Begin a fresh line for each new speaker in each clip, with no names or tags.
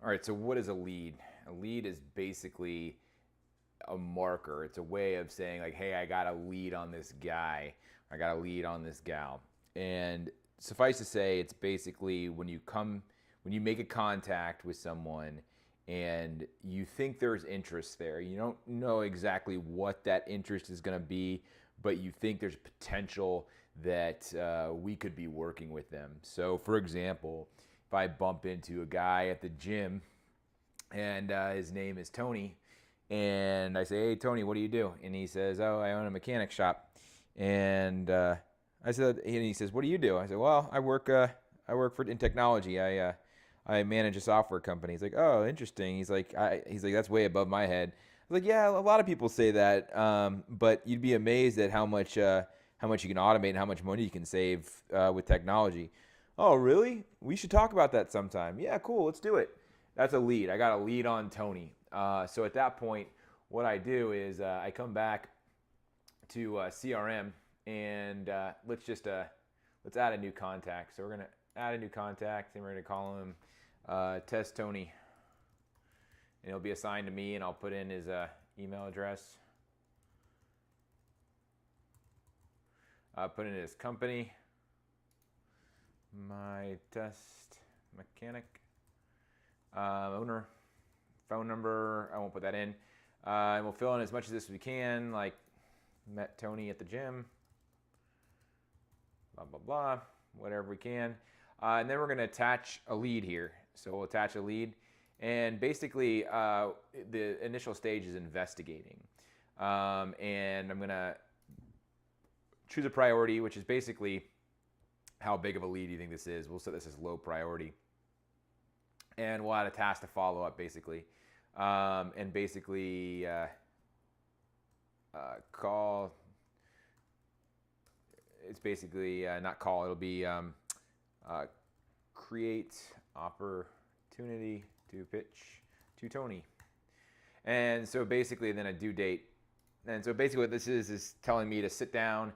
All right, so what is a lead? A lead is basically a marker. It's a way of saying like, hey, I got a lead on this guy. I got a lead on this gal. And suffice to say, it's basically when you make a contact with someone and you think there's interest there. You don't know exactly what that interest is going to be, but you think there's potential that we could be working with them. So, for example, if I bump into a guy at the gym and his name is Tony, and I say, "Hey, Tony, what do you do?" And he says, "Oh, I own a mechanic shop." And I said, and he says, "What do you do?" I said, "Well, I work for in technology. I manage a software company." He's like, "Oh, interesting." He's like, "That's way above my head." I was like, "Yeah, a lot of people say that, but you'd be amazed at how much you can automate and how much money you can save with technology." "Oh, really? We should talk about that sometime." "Yeah, cool. Let's do it." That's a lead. I got a lead on Tony. So at that point, what I do is I come back to CRM and let's add a new contact. So we're gonna add a new contact and we're gonna call him Test Tony, and he'll be assigned to me, and I'll put in his email address. Put in his company, my test mechanic, owner, phone number. I won't put that in. And we'll fill in as much of this as we can, like met Tony at the gym, blah, blah, blah, whatever we can. And then we're going to attach a lead here. So we'll attach a lead. And basically, the initial stage is investigating. And I'm going to choose a priority, which is basically how big of a lead do you think this is. We'll set this as low priority. And we'll add a task to follow up, basically. And basically call, it's basically not call, it'll be create opportunity to pitch to Tony. And so basically then a due date. And so basically what this is telling me to sit down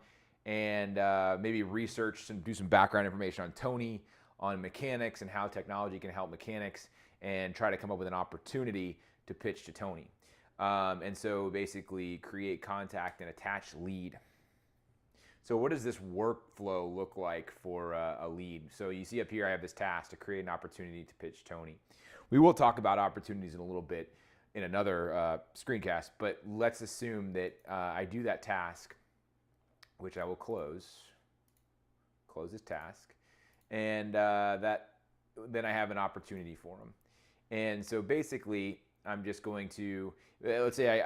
and maybe research and do some background information on Tony, on mechanics and how technology can help mechanics, and try to come up with an opportunity to pitch to Tony. And so basically create contact and attach lead. So what does this workflow look like for a lead? So you see up here, I have this task to create an opportunity to pitch Tony. We will talk about opportunities in a little bit in another screencast, but let's assume that I do that task, which I will close this task, and then I have an opportunity for him. And so basically, I'm just going to, let's say,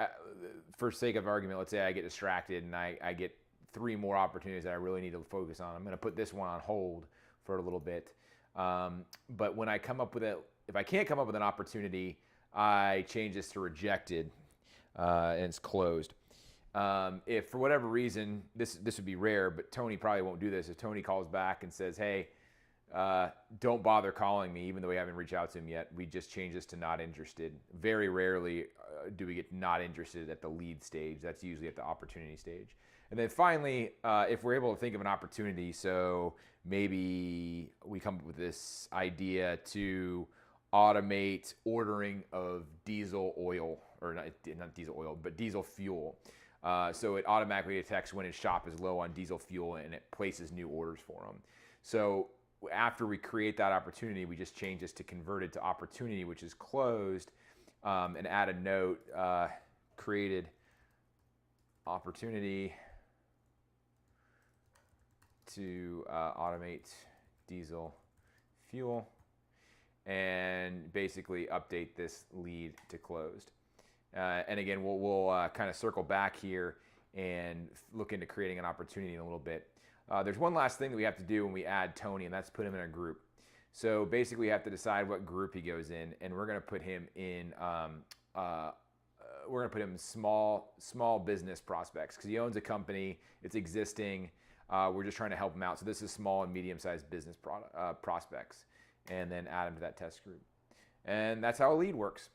for sake of argument, let's say I get distracted and I get 3 more opportunities that I really need to focus on. I'm going to put this one on hold for a little bit. But when I come up with it, if I can't come up with an opportunity, I change this to rejected, and it's closed. If for whatever reason, this would be rare, but Tony probably won't do this. If Tony calls back and says, "Hey, don't bother calling me," even though we haven't reached out to him yet, we just change this to not interested. Very rarely do we get not interested at the lead stage. That's usually at the opportunity stage. And then finally, if we're able to think of an opportunity, so maybe we come up with this idea to automate ordering of diesel oil, or not diesel oil, but diesel fuel. So it automatically detects when his shop is low on diesel fuel and it places new orders for him. So after we create that opportunity, we just change this to converted to opportunity, which is closed, and add a note, created opportunity to automate diesel fuel, and basically update this lead to closed. And again, we'll kind of circle back here and look into creating an opportunity in a little bit. There's one last thing that we have to do when we add Tony, and that's put him in a group. So basically, we have to decide what group he goes in, and we're going to put him in. We're going to put him in small business prospects because he owns a company. It's existing. We're just trying to help him out. So this is small and medium-sized business prospects, and then add him to that test group. And that's how a lead works.